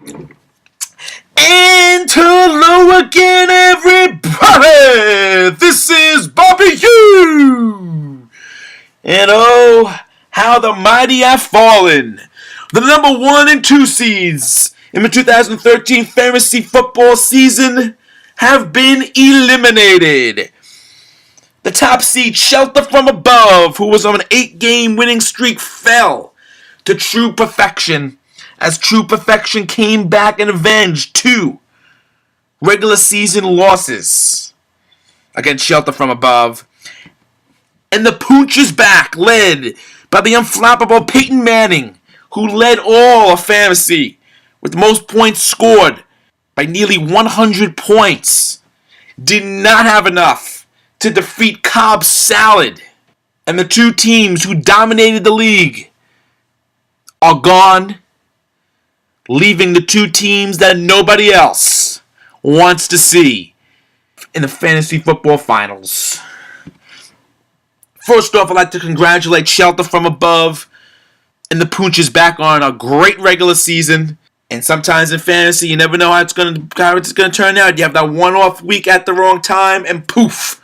And hello again, everybody! This is Bobby Hugh! And oh, how the mighty have fallen! The number 1 and 2 seeds in the 2013 fantasy football season have been eliminated. The top seed, Shelter from Above, who was on an 8-game winning streak, fell to True Perfection, as True Perfection came back and avenged 2 regular season losses against Shelter from Above. And the Pooch is back, led by the unflappable Peyton Manning, who led all of fantasy with the most points scored by nearly 100 points. Did not have enough to defeat Cobb Salad. And the 2 teams who dominated the league are gone, leaving the 2 teams that nobody else wants to see in the fantasy football finals. First off, I'd like to congratulate Shelter from Above and the Pooches back on a great regular season. And sometimes in fantasy, you never know how it's going to turn out. You have that one-off week at the wrong time, and poof,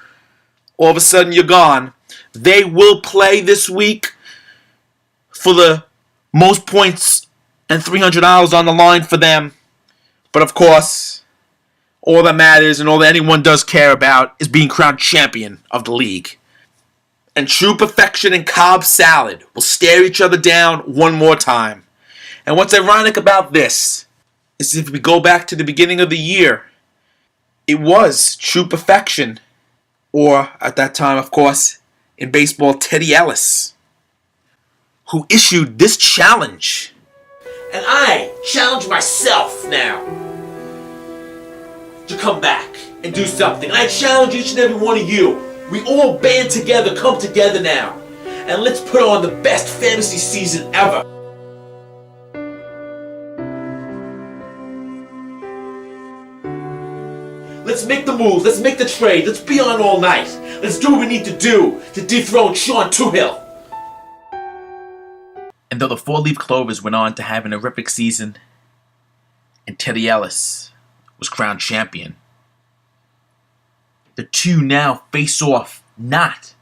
all of a sudden you're gone. They will play this week for the most points and $300 on the line for them. But of course, all that matters and all that anyone does care about is being crowned champion of the league. And True Perfection and Cobb Salad will stare each other down one more time. And what's ironic about this is if we go back to the beginning of the year, it was True Perfection, or at that time, of course, in baseball, Teddy Ellis, who issued this challenge. And I challenge myself now to come back and do something. And I challenge each and every one of you. We all band together, come together now, and let's put on the best fantasy season ever. Let's make the moves, let's make the trade, let's be on all night. Let's do what we need to do to dethrone Sean Tuhill. And though the 4-leaf Clovers went on to have an horrific season, and Teddy Ellis was crowned champion, the 2 now face off not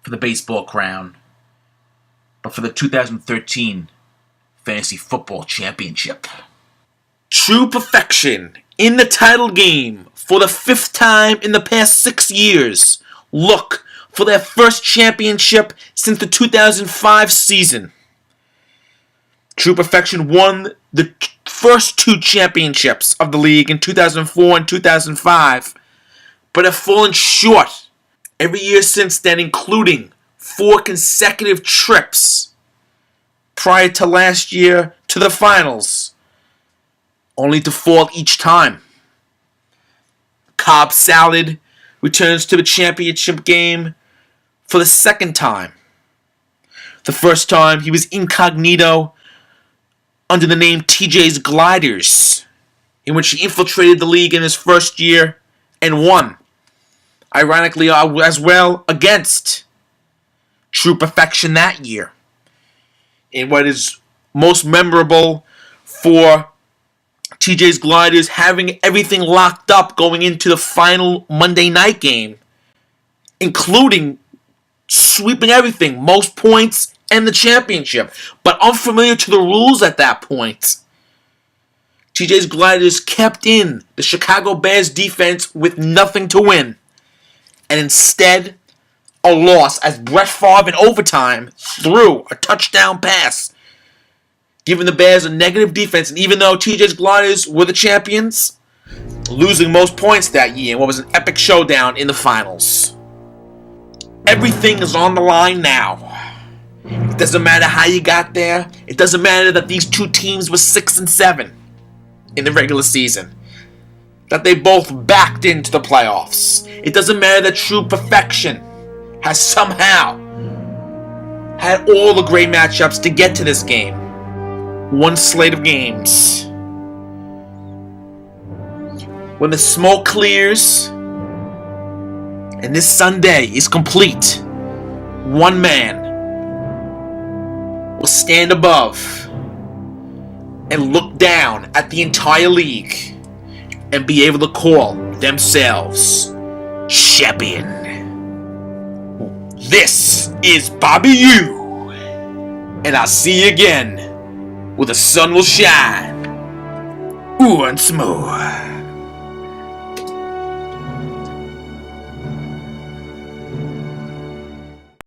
for the baseball crown, but for the 2013 Fantasy Football Championship. True Perfection in the title game for the 5th time in the past 6 years. Look for their first championship since the 2005 season. True Perfection won the first 2 championships of the league in 2004 and 2005, but have fallen short every year since then, including 4 consecutive trips prior to last year to the finals, only to fall each time. Cobb Salad returns to the championship game for the 2nd time. The first time he was incognito under the name TJ's Gliders, in which he infiltrated the league in his first year and won, ironically as well, against True Perfection that year, in what is most memorable for TJ's Gliders having everything locked up going into the final Monday night game, including sweeping everything, most points and the championship. But unfamiliar to the rules at that point, TJ's Gliders kept in the Chicago Bears defense with nothing to win, and instead a loss as Brett Favre in overtime threw a touchdown pass, giving the Bears a negative defense. And even though TJ's Gliders were the champions, losing most points that year in what was an epic showdown in the finals. Everything is on the line now. It doesn't matter how you got there. It doesn't matter that these 2 teams were 6-7 in the regular season, that they both backed into the playoffs. It doesn't matter that True Perfection has somehow had all the great matchups to get to this game. 1 slate of games. When the smoke clears and this Sunday is complete, 1 man will stand above and look down at the entire league and be able to call themselves champion. This is Bobby U, and I'll see you again where the sun will shine once more.